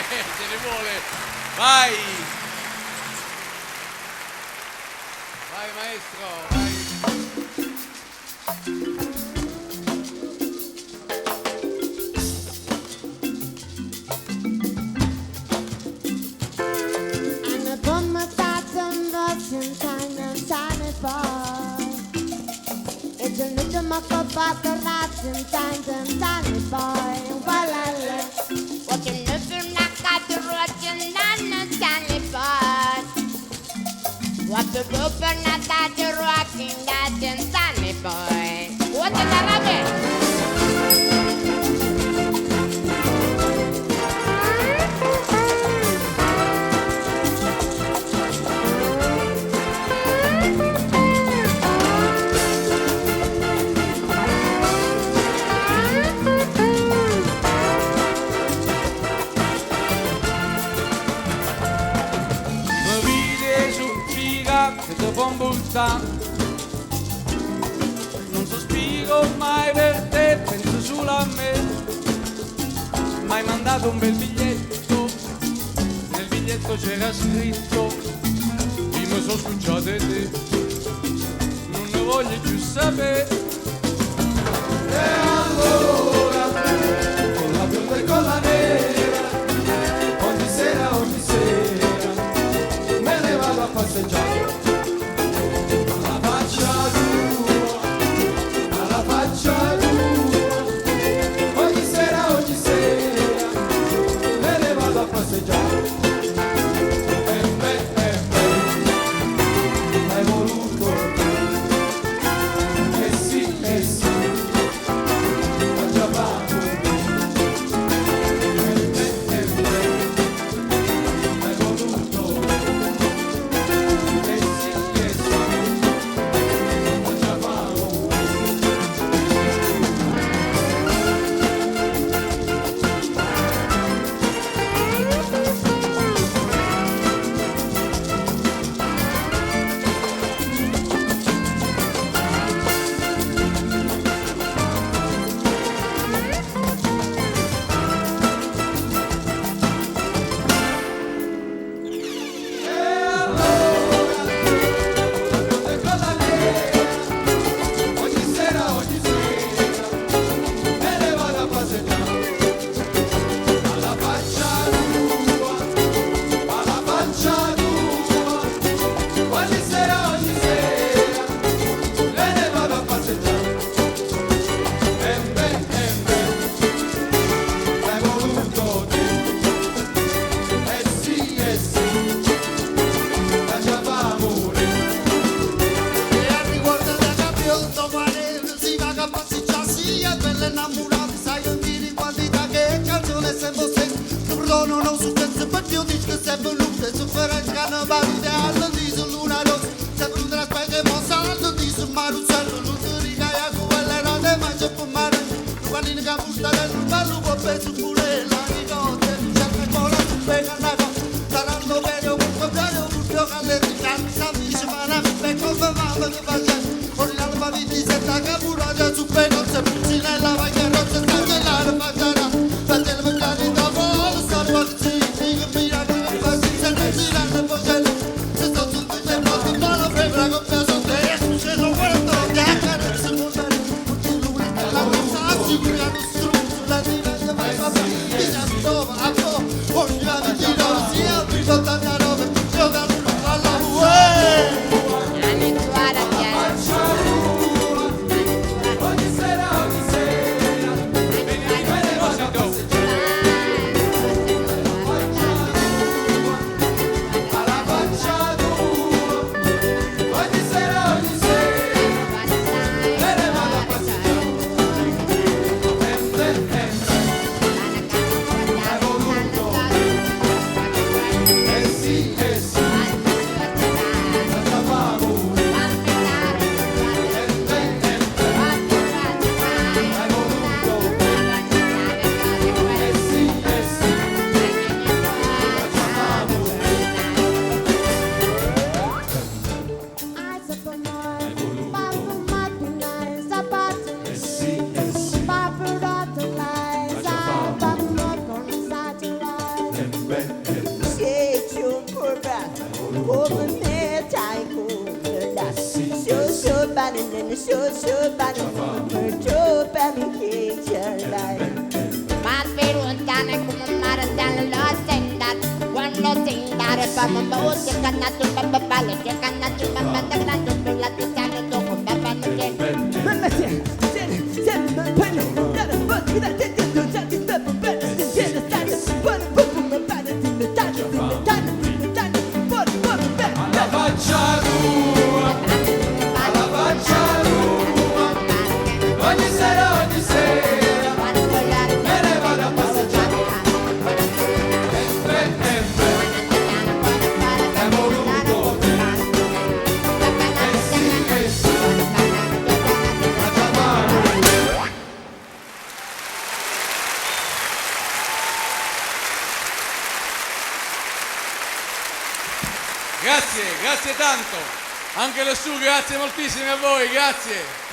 Ce ne vuole. Vai. Vai maestro, vai. What the open at that you're rocking that and sunny boy. What the rabbit? Non sospiro mai per te, penso solo a me. M'hai mandato un bel biglietto, nel biglietto c'era scritto: io mi sono scucciato di te, non ne voglio più sapere. E allora, con la bionda e con la nera, ogni sera, me ne vado a passeggiare. running in the show, running for panification line. Mas lontane come un mare dalla senda. Quando senda repamo voce cannato babale, che cannato babale grande sulla tizana dopo babale che. Mamma se ma penna, da da da da da da alla faccia tua, alla faccia tua, ogni sera me ne vado a passeggiare. Abbiamo voluto te, e sì, grazie, grazie tanto, anche lassù, grazie moltissime a voi, grazie.